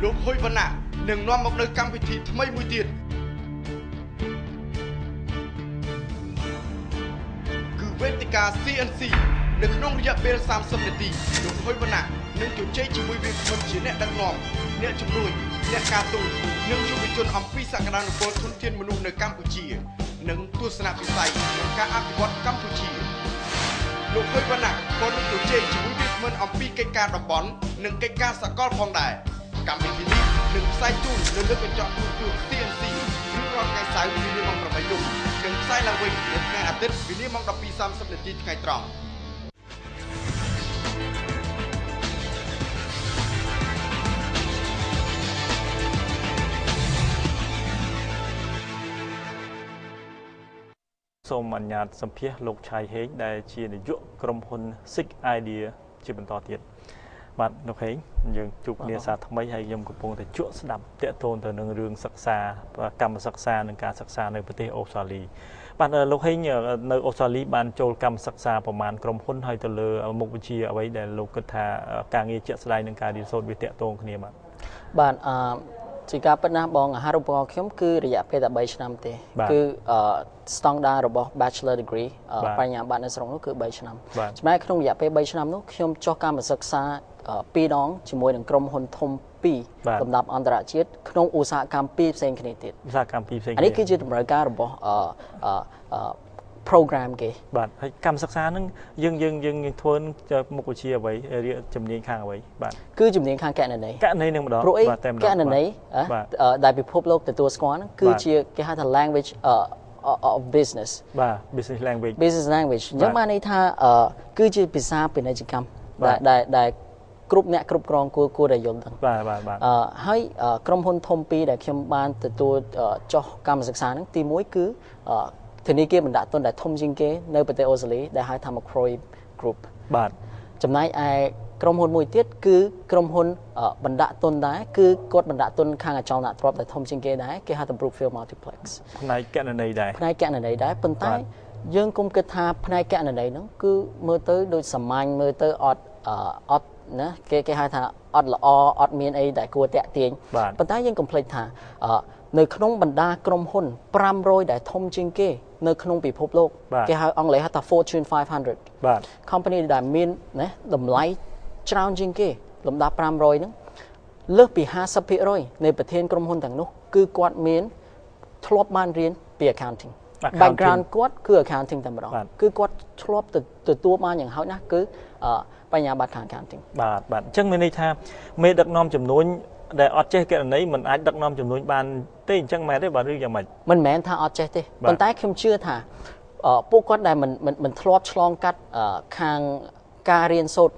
លោកហ៊ុយវណ្ណៈនឹងនាំមកនៅកម្មវិធីថ្មីមួយទៀតគឺវេទិកា CNC នៅក្នុងរយៈពេល30នាទីលោកហ៊ុយវណ្ណៈនឹងជជែកជាមួយវាគ្មិនជាអ្នកដឹកនាំអ្នកជំនួយអ្នកការទូតនិងយុវជនអំពីសក្តានុពលធនធានមនុស្សនៅកម្ពុជានិងទស្សនវិស័យក្នុងការអភិវឌ្ឍកម្ពុជាលោកហ៊ុយវណ្ណៈក៏នឹងជជែកជាមួយវាគ្មិនអំពីកិច្ចការតំបន់និងកិច្ចការសកលផងដែរកម្មវិធីនេះនឹងផ្សាយជូននៅលើកញ្ចក់ទូរទស្សន៍ CNC រៀងរាល់ថ្ងៃសៅរ៍វេលាម៉ោង 8 យប់និងផ្សាយឡើងវិញនៅថ្ងៃអាទិត្យវេលាម៉ោង 12:30 នាទីថ្ងៃត្រង់សូមអនុញ្ញាតសម្ភាសលោកឆៃហេងដែលជានាយកក្រុមហ៊ុន Seekideal ជាបន្តទៀតបាទលោកហេងយើងជួបគ្នាសារថ្មីហើយខ្ញុំកំពុងតែជក់ស្ដាប់តាក់ទងទៅនឹងរឿងសិក្សាកម្មសិក្សានិងការសិក្សានៅប្រទេសអូស្ត្រាលីបាទលោកហេងនៅអូស្ត្រាលីបានចូលកម្មសិក្សាប្រមាណក្រុមហ៊ុនហើយទៅលើមុខវិជ្ជាអ្វីដែលលោកគិតថាការងារជាក់ស្ដែងនឹងការរៀនសូត្រវាតាក់ទងគ្នាបាទជាការពិតណាស់បងអាហារូបករណ៍ខ្ញុំគឺរយៈពេលតែ3ឆ្នាំទេគឺស្តង់ដាររបស់ Bachelor Degree បញ្ញាបត្រនៅស្រុកនោះគឺ3ឆ្នាំចំណែកក្នុងរយៈពេល3ឆ្នាំនោះខ្ញុំចុះកម្មសិក្សា2ដងជាមួយនឹងក្រុមហ៊ុនធំ2លំដាប់អន្តរជាតិក្នុងឧស្សាហកម្ម2ផ្សេងគ្នាទៀតឧស្សាហកម្ម2ផ្សេងនេះគឺជាតម្រូវការរបស់program គេបាទហើយកម្មសិក្សាហ្នឹងយើងធ្វើមុខវិជ្ជាអ្វីជំនាញខាងអ្វីបាទគឺជំនាញខាងគណនេយ្យនឹងម្ដងបាទតែម្ដងគណនេយ្យដែលពិភពលោកទទួលស្គាល់ហ្នឹងគឺជាគេហៅថា language of business បាទ business language អញ្ចឹងបានន័យថាគឺជាភាសាពាណិជ្ជកម្មដែលគ្រប់អ្នកគ្រប់គ្រងគួរតែយល់ដឹងបាទហើយក្រុមហ៊ុនធំ2ដែលខ្ញុំបានទទួលចុះកម្មសិក្សាហ្នឹងទី1គឺធនាគារបណ្ដាក់ទុនដែលធំជាងគេនៅប្រទេសអូស្ត្រាលីដែលហៅថា Khmer Group បាទចំណែកឯក្រុមហ៊ុនមួយទៀតគឺក្រុមហ៊ុនបណ្ដាក់ទុនដែរគឺគាត់បណ្ដាក់ទុនខាងអចលនទ្រព្យដែលធំជាងគេដែរគេហៅថា Brookfield Multiplex ផ្នែកគណនេយ្យដែរប៉ុន្តែយើងគុំគិតថាផ្នែកគណនេយ្យហ្នឹងគឺមើលទៅដូចសាមញ្ញមើលទៅអត់ណាគេហៅថាអត់ល្អអត់មានអីដែលគួរតាក់ទាញប៉ុន្តែយើងកុំភ្លេចថានៅក្នុងបណ្ដាក្រុមហ៊ុន500ដែលធំជាងគេនៅក្នុងពិភពលោកគេហៅអង់គ្លេសហៅថា Fortune 500បាទ company ដែលមានណាតម្លៃច្រើនជាងគេលំដាប់500ហ្នឹងលើសពី 50% នៃប្រធានក្រុមហ៊ុនទាំងនោះគឺគាត់មានធ្លាប់បានរៀនពី accounting background គាត់គឺ accounting តែម្ដងគឺគាត់ធ្លាប់ទទួលបានយ៉ាងហោចណាស់គឺបញ្ញាបត្រខាង accounting បាទអញ្ចឹងមានន័យថាមេដឹកនាំចំនួនដែលអត់ចេះគណនេយ្យមិនអាចដឹកនាំចំនួនបានទេអញ្ចឹងមែនទេបាទឬយ៉ាងម៉េចមិនមែនថាអត់ចេះទេប៉ុន្តែខ្ញុំជឿថាពួកគាត់ដែលមិនធ្លាប់ឆ្លងកាត់ខាងការរៀនសូត្រ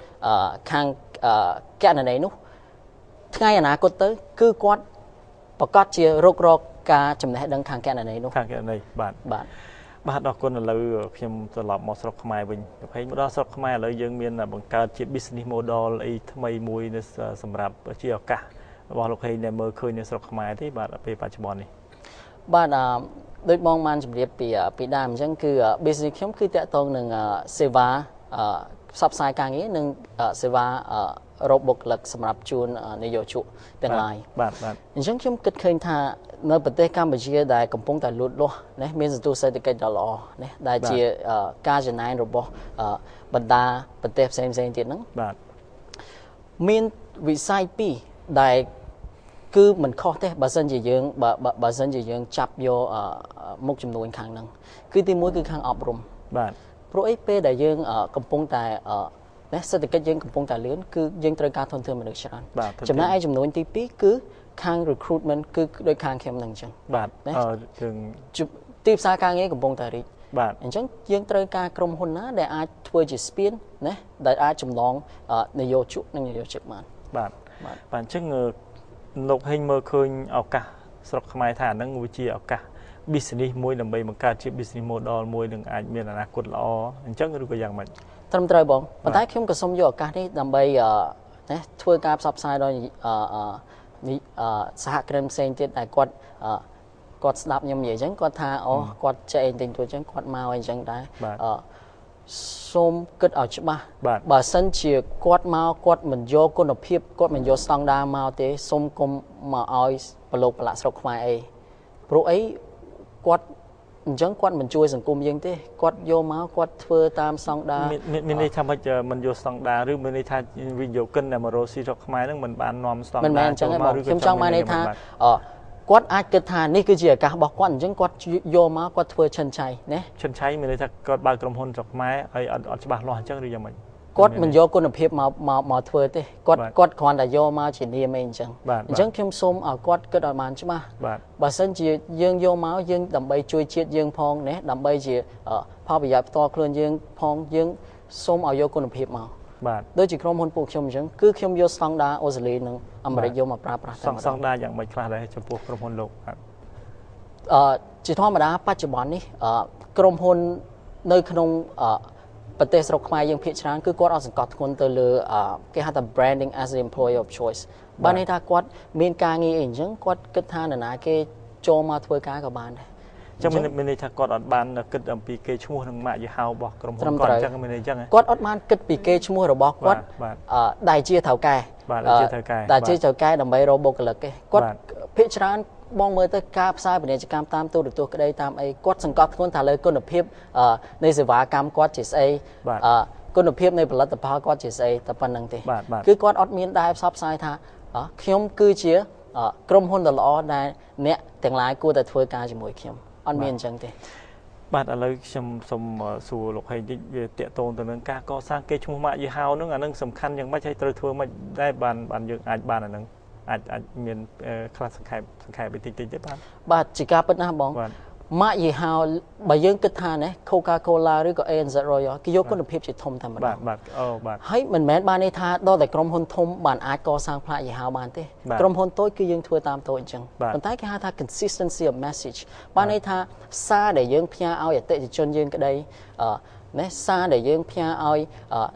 ខាងគណនេយ្យនោះថ្ងៃអនាគតទៅគឺគាត់ប្រកាសជារកការចំណេះដឹងខាងគណនេយ្យនោះខាងគណនេយ្យបាទអរគុណឥឡូវខ្ញុំត្រឡប់មកស្រុកខ្មែរវិញប្រភេទមកដល់ស្រុកខ្មែរឥឡូវយើងមានបង្កើតជា business model អីថ្មីមួយសម្រាប់ជាឱកាសរបស់លោកហេងដែលមើលឃើញនៅស្រុកខ្មែរទេបាទពេលបច្ចុប្បន្ននេះបាទដូចបងបានជម្រាបពីដើមអញ្ចឹងគឺ business ខ្ញុំគឺតាក់ទងនឹងសេវាផ្សព្វផ្សាយការងារនិងសេវារកបុគ្គលិកសម្រាប់ជួននិយោជកទាំងឡាយបាទអញ្ចឹងខ្ញុំគិតឃើញថានៅប្រទេសកម្ពុជាដែលកំពុងតែលូតលាស់ណាមានសន្ទុះសេដ្ឋកិច្ចដ៏ល្អណាដែលជាការចំណាយរបស់បណ្ដាប្រទេសផ្សេងទៀតហ្នឹងបាទមានវិស័យពីរដែលគឺមិនខុសទេបើសិនជាយើងចាប់យកមុខចំនួនខាងហ្នឹងគឺទី1គឺខាងអប់រំបាទព្រោះអីពេលដែលយើងកំពុងតែណាសេដ្ឋកិច្ចយើងកំពុងតែលឿនគឺយើងត្រូវការធនធានមនុស្សច្រើនចំណែកឯចំនួនទី2គឺខាង recruitment គឺដោយខាងខ្ញុំហ្នឹងអញ្ចឹងបាទយើងទីផ្សារការងារកំពុងតែរីកបាទអញ្ចឹងយើងត្រូវការក្រុមហ៊ុនណាដែលអាចធ្វើជាស្ពានណាដែលអាចចម្លងនយោជកនិងនយោជិកបានបាទអញ្ចឹងលោកហេងមើលឃើញឱកាសស្រុកខ្មែរថាហ្នឹងវាជាឱកាស business មួយដើម្បីបង្កើតជា business model មួយនឹងអាចមានអនាគតល្អអញ្ចឹងឬក៏យ៉ាងម៉េចត្រឹមត្រូវបងប៉ុន្តែខ្ញុំក៏សូមយកឱកាសនេះដើម្បីណាធ្វើការផ្សព្វផ្សាយដល់សហគ្រិនផ្សេងទៀតដែលគាត់ស្ដាប់ខ្ញុំនិយាយអញ្ចឹងគាត់ថាអូគាត់ចេះអីទិញទួចអញ្ចឹងគាត់មកអីអញ្ចឹងដែរ សូមគិតឲ្យច្បាស់បើសិនជាគាត់មកគាត់មិនយកគុណភាពគាត់មិនយកស្តង់ដារមកទេសូមកុំមកឲ្យប្រឡូកប្រឡាក់ស្រុកខ្មែរអីព្រោះអីគាត់អញ្ចឹងគាត់មិនជួយសង្គមយើងទេគាត់យកមកគាត់ធ្វើតាមស្តង់ដារមានន័យថាមិនយកស្តង់ដារឬមានន័យថាវិនិយោគិនដែលមករកស៊ីស្រុកខ្មែរហ្នឹងមិនបាននាំស្តង់ដារចូលមកឬខ្ញុំចង់បានន័យថាគាត់អាចគិតថានេះគឺជាឱកាសរបស់គាត់អញ្ចឹងគាត់យកមកគាត់ធ្វើឈិនឆៃណាឈិនឆៃមានន័យថាគាត់បើកក្រុមហ៊ុនស្រុកខ្មែរឲ្យអត់ច្បាស់លាស់អញ្ចឹងឬយ៉ាងម៉េចគាត់មិនយកគុណភាពមកធ្វើទេគាត់គ្រាន់តែយកមកជានាមអីអញ្ចឹងអញ្ចឹងខ្ញុំសូមឲ្យគាត់គិតឲ្យបានច្បាស់បើសិនជាយើងយកមកយើងដើម្បីជួយជាតិយើងផងណាដើម្បីជាផលប្រយោជន៍ផ្ទាល់ខ្លួនយើងផងយើងសូមឲ្យយកគុណភាពមកដូចជាក្រុមហ៊ុនពួកខ្ញុំអញ្ចឹងគឺខ្ញុំយកស្តង់ដារអូស្ត្រាលីនិងអាមេរិកយកមកប្រើប្រាស់តែស្តង់ដារយ៉ាងម៉េចខ្លះដែរចំពោះក្រុមហ៊ុនលោកជាធម្មតាបច្ចុប្បន្ននេះក្រុមហ៊ុននៅក្នុងប្រទេសស្រុកខ្មែរយើងភាគច្រើនគឺគាត់អត់សង្កត់ធ្ងន់ទៅលើគេហៅថា branding as the employer of choice បានន័យថាគាត់មានការងារអីអញ្ចឹងគាត់គិតថានរណាគេចូលមកធ្វើការក៏បានដែរអញ្ចឹងមានន័យថាគាត់អត់បានគិតអំពីគេឈ្មោះនិងម៉ាកយីហោរបស់ក្រុមហ៊ុនគាត់អញ្ចឹងមានន័យអញ្ចឹងគាត់អត់បានគិតពីគេឈ្មោះរបស់គាត់ដែលជាថៅកែដែលជាថៅកែដើម្បីរកបុគ្គលិកទេគាត់ភាគច្រើនបងមើលទៅការផ្សាយពាណិជ្ជកម្មតាមទូរទស្សន៍ក្តីតាមអីគាត់សង្កត់ធ្ងន់ថាលើគុណភាពនៃសេវាកម្មគាត់ជាស្អីគុណភាពនៃផលិតផលគាត់ជាស្អីតែប៉ុណ្្នឹងទេគឺគាត់អត់មានដែរផ្សព្វផ្សាយថាខ្ញុំគឺជាក្រុមហ៊ុនដ៏ល្អដែលអ្នកទាំងឡាយគួរតែធ្វើការជាមួយខ្ញុំអត់មានអញ្ចឹងទេបាទឥឡូវខ្ញុំសូមសួរលោកហេងតិចវាតាក់ទងទៅនឹងការកសាងគេឈ្មោះម៉ាកយីហោហ្នឹងអានឹងសំខាន់យ៉ាងម៉េចហើយត្រូវធ្វើម៉េចដែរបានយើងអាចបានអានឹងអាចមានខ្លះសង្ខេបបន្តិចទេបាទជាការពិតណាស់បងម៉ាកយីហោបើយើងគិតថាណា Coca-Cola ឬក៏ ANZ Royal គេយកគុណភាពជាធំតែម្ដងបាទហើយមិនមែនបានន័យថាដល់តែក្រុមហ៊ុនធំបានអាចកសាងផ្លាកយីហោបានទេក្រុមហ៊ុនតូចគឺយើងធ្វើតាមតូចអញ្ចឹងប៉ុន្តែគេហៅថា consistency of message បានន័យថាសារដែលយើងផ្ញើឲ្យអតិថិជនយើងក្តីណាសារដែលយើងផ្ញើឲ្យ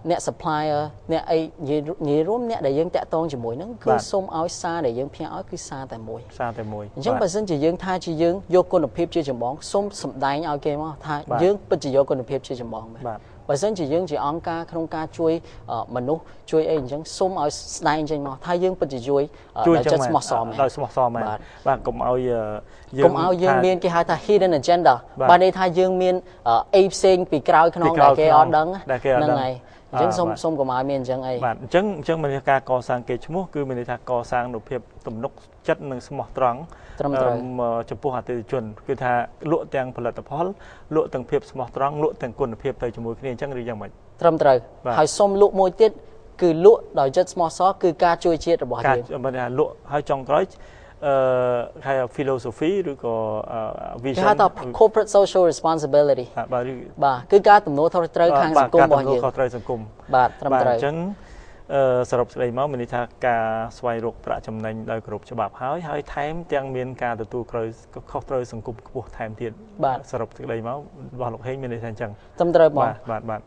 អ្នក supplier អ្នកអីនិយាយរួមអ្នកដែលយើងតាក់ទងជាមួយហ្នឹងគឺសូមឲ្យសារដែលយើងផ្ញើឲ្យគឺសារតែមួយអញ្ចឹងបើសិនជាយើងថាជាយើងយកគុណភាពជាចម្បងសូមសម្ដែងឲ្យគេមកថាយើងពិតជាយកគុណភាពជាចម្បងមែនបើសិនជាយើងជាអង្គការក្នុងការជួយមនុស្សជួយអីអញ្ចឹងសូមឲ្យស្ដែងចេញមកថាយើងពិតជាជួយដោយចិត្តស្មោះសរមែនដោយស្មោះសរមែនបាទកុំឲ្យយើងមានគេហៅថា hidden agenda បានន័យថាយើងមានអីផ្សេងពីក្រោយខ្នងដែលគេអត់ដឹងហ្នឹងហើយអញ្ចឹងសូមកុំឲ្យមានអញ្ចឹងអីបាទអញ្ចឹងមានការកសាងគេឈ្មោះគឺមានន័យថាកសាងនូវភាពទំនុកចិត្តនិងស្មោះត្រង់ចំពោះអតិថិជនគឺថាលក់ទាំងផលិតផលលក់ទាំងភាពស្មោះត្រង់លក់ទាំងគុណភាពទៅជាមួយគ្នាអញ្ចឹងឬយ៉ាងម៉េចត្រឹមត្រូវហើយសូមលក់មួយទៀតគឺលក់ដោយចិត្តស្មោះសរគឺការជួយជាតិរបស់យើងមិនថាលក់ហើយចុងក្រោយហៅ philosophy ឬក៏ vision គេហៅថា corporate social responsibility បាទគឺការទំនួលខុសត្រូវខាងសង្គមរបស់យើងខុសត្រូវសង្គមបាទត្រឹមត្រូវអញ្ចឹងសរុបសេចក្តីមកមានន័យថាការស្វែងរកប្រាក់ចំណេញដោយគោរពច្បាប់ហើយថែមទាំងមានការទទួលខុសត្រូវសង្គមខ្ពស់ថែមទៀតសរុបសេចក្តីមករបស់លោកហេងមានន័យថាអញ្ចឹងត្រឹមត្រូវបង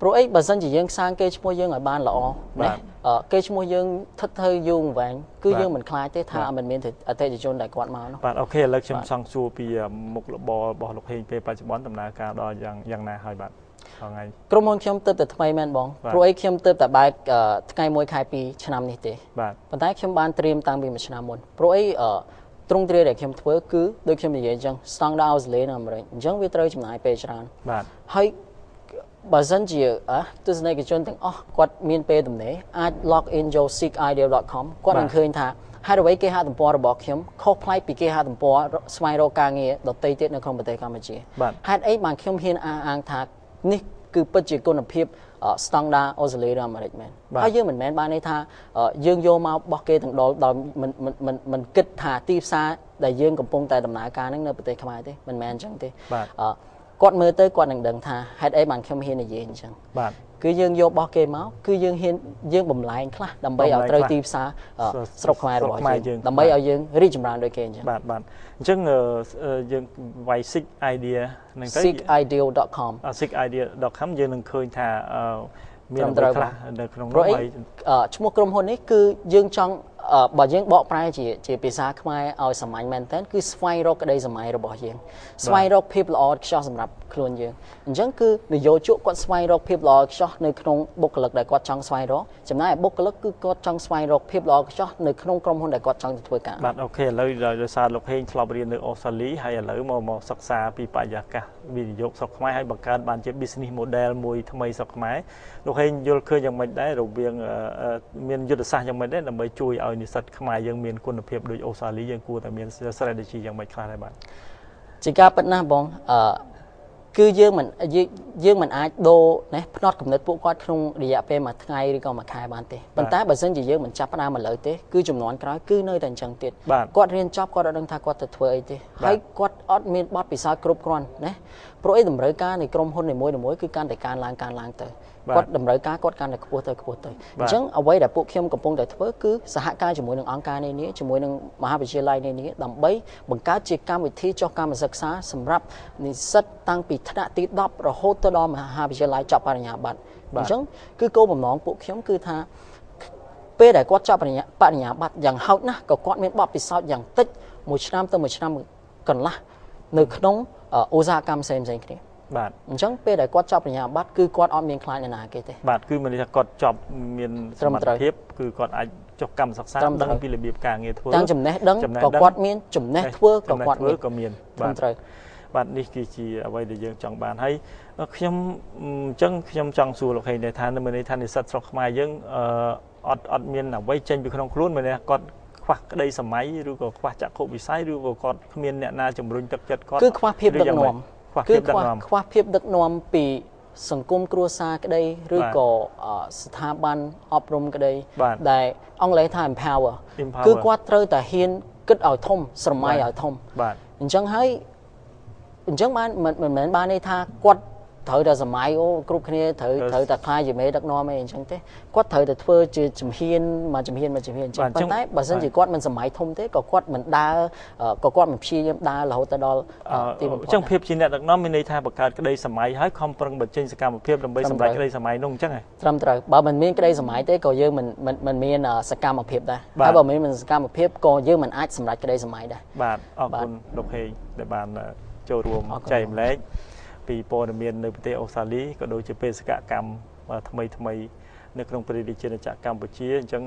ព្រោះអីបើសិនជាយើងសាងគេឈ្មោះយើងឲ្យបានល្អណាគេឈ្មោះយើងថិតថេរយូរអង្វែងគឺយើងមិនខ្លាចទេថាមិនមានអតិថិជនដែលគាត់មកនោះបាទអូខេឥឡូវខ្ញុំចង់សួរពីមុខរបររបស់លោកហេងពេលបច្ចុប្បន្នដំណើរការដល់យ៉ាងណាហើយបាទក្រុមហ៊ុនខ្ញុំទើបតែថ្មីមែនបងព្រោះអីខ្ញុំទើបតែបើកថ្ងៃ1ខែ2ឆ្នាំនេះទេប៉ុន្តែខ្ញុំបានត្រៀមតាំងពីមួយឆ្នាំមុនព្រោះអីទ្រង់ទ្រាយដែលខ្ញុំធ្វើគឺដូចខ្ញុំនិយាយអញ្ចឹងស្តង់ដារអូស្ត្រាលីនៅអាមេរិកអញ្ចឹងវាត្រូវចំណាយពេលច្រើនហើយបើសិនជាទស្សនិកជនទាំងអស់គាត់មានពេលទំនេរអាច log in ចូល Seekideal.com គាត់នឹងឃើញថាហេតុអ្វីគេហទំព័ររបស់ខ្ញុំខុសប្លែកពីគេហទំព័រស្វែងរកការងារដទៃទៀតនៅក្នុងប្រទេសកម្ពុជាហេតុអីបានខ្ញុំហ៊ានអះអាងថានេះគឺពិតជាគុណភាពស្តង់ដារអូស្ត្រាលីឬអាមេរិកមែនហើយយើងមិនមែនបានន័យថាយើងយកមកបោះគេទាំងដុលដោយមិនគិតថាទីផ្សារដែលយើងកំពុងតែដំណើរការហ្នឹងនៅប្រទេសខ្មែរទេមិនមែនអញ្ចឹងទេគាត់មើលទៅគាត់នឹងដឹងថាហេតុអីបានខ្ញុំហ៊ាននិយាយអញ្ចឹងគឺយើងយកបោះគេមកគឺយើងហ៊ានយើងបំលែងខ្លះដើម្បីឲ្យត្រូវទីផ្សារស្រុកខ្មែររបស់យើងដើម្បីឲ្យយើងរីកចម្រើនដូចគេអញ្ចឹងបាទអញ្ចឹងយើងវាយ Seek Idea នឹងទៅ Seekideal.com Seekideal.com យើងនឹងឃើញថាមានអ្វីខ្លះនៅក្នុងនោះហើយឈ្មោះក្រុមហ៊ុននេះគឺយើងចង់បើយើងបកប្រែជាភាសាខ្មែរឲ្យសាមញ្ញមែនតើគឺស្វែងរកក្តីសម័យរបស់យើងស្វែងរកភាពល្អឥតខ្ចោះសម្រាប់ ខ្លួនយើងអញ្ចឹងគឺនយោជកគាត់ស្វែងរកភាពល្អខ្ចោះនៅក្នុងបុគ្គលិកដែលគាត់ចង់ស្វែងរកចំណែកបុគ្គលិកគឺគាត់ចង់ស្វែងរកភាពល្អខ្ចោះនៅក្នុងក្រុមហ៊ុនដែលគាត់ចង់ទៅធ្វើការបាទអូខេឥឡូវដោយសារលោកហេងធ្លាប់រៀននៅអូស្ត្រាលីហើយឥឡូវមកសិក្សាពីបរិយាកាសវិនិយោគស្រុកខ្មែរហើយបង្កើតបានជា business model មួយថ្មីស្រុកខ្មែរលោកហេងយល់ឃើញយ៉ាងម៉េចដែររវាងមានយុទ្ធសាស្ត្រយ៉ាងម៉េចដែរដើម្បីជួយឲ្យនិស្សិតខ្មែរយើងមានគុណភាពដូចអូស្ត្រាលីយើងគួរតែមាន strategy យ៉ាងម៉េចខ្លះដែរបាទជាការពិតណាស់បងគឺយើងមិនអាចដូរណាផ្នត់គំនិតពួកគាត់ក្នុងរយៈពេលមួយថ្ងៃឬក៏មួយខែបានទេប៉ុន្តែបើសិនជាយើងមិនចាប់ផ្ដើមឥឡូវទេគឺចំនួនក្រោយគឺនៅតែអញ្ចឹងទៀតគាត់រៀនចប់គាត់អត់ដឹងថាគាត់ទៅធ្វើអីទេហើយគាត់អត់មានបទពិសោធន៍គ្រប់គ្រាន់ណាព្រោះអីតម្រូវការនៃក្រុមហ៊ុននីមួយៗគឺកាន់តែកើនឡើងទៅគាត់តម្រូវការគាត់កាន់តែខ្ពស់ទៅអញ្ចឹងអ្វីដែលពួកខ្ញុំកំពុងតែធ្វើគឺសហការជាមួយនឹងអង្គការនានាជាមួយនឹងមហាវិទ្យាល័យនានាដើម្បីបង្កើតជាកម្មវិធីចុះកម្មសិក្សាសម្រាប់និស្សិតតាំងពីថ្នាក់ទី10រហូតទៅដល់មហាវិទ្យាល័យចប់បរិញ្ញាបត្រអញ្ចឹងគឺគោលបំណងពួកខ្ញុំគឺថាពេលដែលគាត់ចប់បរិញ្ញាបត្រយ៉ាងហោចណាស់ក៏គាត់មានបទពិសោធន៍យ៉ាងតិចមួយឆ្នាំទៅមួយឆ្នាំកន្លះនៅក្នុងឧស្សាហកម្មផ្សេងគ្នាបាទអញ្ចឹងពេលដែលគាត់ចប់បរិញ្ញាបត្រគឺគាត់អត់មានខ្លាចណាគេទេបាទគឺមានន័យថាគាត់ចប់មានសមត្ថភាពគឺគាត់អាចចុះកម្មសិក្សាដឹងពីរបៀបការងារធ្វើទាំងចំណេះដឹងក៏គាត់មានចំណេះធ្វើក៏គាត់មានបាទត្រូវបាទនេះគឺជាអ្វីដែលយើងចង់បានហើយខ្ញុំអញ្ចឹងខ្ញុំចង់សួរលោកហេងថានៅន័យថានិស្សិតស្រុកខ្មែរយើងអត់មានអ្វីចេញពីក្នុងខ្លួនមែនទេគាត់ខ្វះក្តីសម័យឬក៏ខ្វះចក្ខុវិស័យឬក៏គាត់គ្មានអ្នកណាជំរុញទឹកចិត្តគាត់គឺខ្វះភាពដឹកនាំខ្វះភាពដឹកនាំពីសង្គមគ្រួសារក្តីឬក៏ស្ថាប័នអប់រំក្តីដែលអង់គ្លេសថា empower គឺគាត់ត្រូវតែហ៊ានគិតឲ្យធំស្រមៃឲ្យធំអញ្ចឹងបានមិនមែនបានន័យថាគាត់ត្រូវតែសម័យគ្រប់គ្នាត្រូវតែខ្លាចជាមេដឹកនាំអីអញ្ចឹងទេគាត់ត្រូវតែធ្វើជាជំហានមួយជំហានអញ្ចឹងប៉ុន្តែបើសិនជាគាត់មិនសម័យធំទេក៏គាត់មិនដើរក៏គាត់មិនព្យាយាមដើររហូតទៅដល់ទីបំផុតអញ្ចឹងភាពជាអ្នកដឹកនាំមានន័យថាបង្កើតក្តីសម័យហើយខំប្រឹងបញ្ចេញសកម្មភាពដើម្បីសម្រេចក្តីសម័យនោះអញ្ចឹងហ៎ត្រឹមត្រូវបើមិនមានក្តីសម័យទេក៏យើងមិនមានសកម្មភាពដែរហើយបើមិនមានសកម្មភាពក៏យើងមិនអាចសម្រេចក្តីសម័យដែរបាទអរគុណលោកហេងដែលបានចូលរួមចែកម្លែកពីព័ត៌មាននៅប្រទេសអូស្ត្រាលីក៏ដូចជាបេសកកម្មថ្មីនៅក្នុងប្រទេសជាណាចក្រកម្ពុជាអញ្ចឹង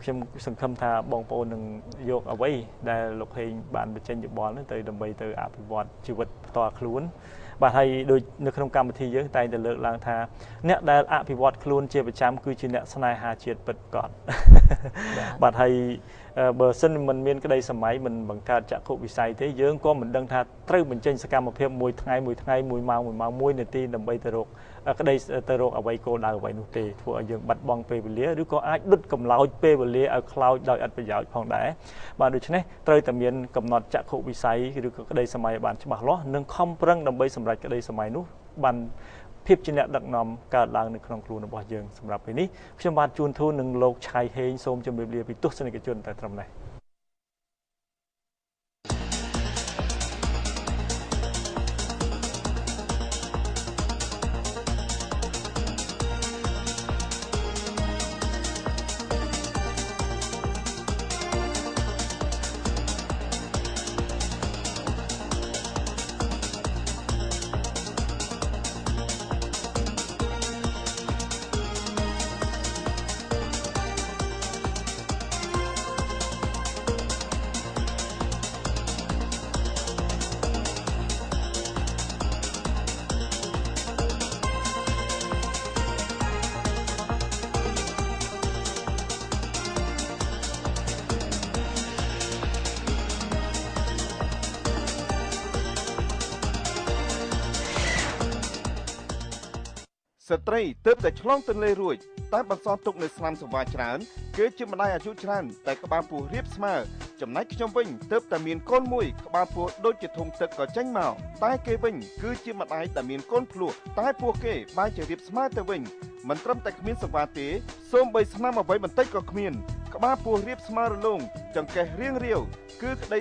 ខ្ញុំសង្ឃឹមថាបងប្អូននឹងយកអ្វីដែលលោកហេងបានបញ្ចេញយោបល់នោះទៅដើម្បីទៅអភិវឌ្ឍជីវិតផ្ទាល់ខ្លួនបាទហើយដូចនៅក្នុងកម្មវិធីយើងតែងតែលើកឡើងថាអ្នកដែលអភិវឌ្ឍខ្លួនជាប្រចាំគឺជាអ្នកស្នេហាជាតិពិតប្រាកដបាទហើយបើសិនមិនមានក្តីសម័យមិនបង្កើតចក្ខុវិស័យទេយើងក៏មិនដឹងថាត្រូវបញ្ចេញសកម្មភាពមួយថ្ងៃ1ម៉ោង1នាទីដើម្បីទៅរកក្តីទៅរកអ្វីគោលដៅអ្វីនោះទេធ្វើឲ្យយើងបាត់បង់ពេលវេលាឬក៏អាចដុតកម្លោចពេលវេលាឲ្យខ្លោចដោយឥតប្រយោជន៍ផងដែរបាទដូច្នេះត្រូវតែមានកំណត់ចក្ខុវិស័យឬក៏ក្តីសម័យឲ្យបានច្បាស់លាស់និងខំប្រឹងដើម្បីសម្រេចក្តីសម័យនោះបានភាពជាអ្នកដឹកនាំកើតឡើងនៅក្នុងខ្លួនរបស់យើងសម្រាប់ពេលនេះខ្ញុំបាទជួនធូននឹងលោកឆៃហេងសូមជម្រាបលាពីទស្សនិកជនតែត្រឹមនេះស្ត្រីទើបតែឆ្លងទន្លេរួចតែបន្សល់ទុកនៅស្នាមសង្វារច្រើនគឺជាម្ដាយអាយុច្រើនតែក្បាលពោះរៀបស្មើចំណែកខ្ញុំវិញទើបតែមានកូនមួយក្បាលពោះដូចជាធុងទឹកក៏ចេញមកតែគេវិញគឺជាម្ដាយដែលមានកូនភ្លោះតែពោះគេបែរជារៀបស្មើទៅវិញមិនត្រឹមតែគ្មានសង្វារទេសូម្បីស្នាមអ្វីបន្តិចក៏គ្មានក្បាលពោះរៀបស្មើរលោងចង្កេះរៀងរាវគឺក្តី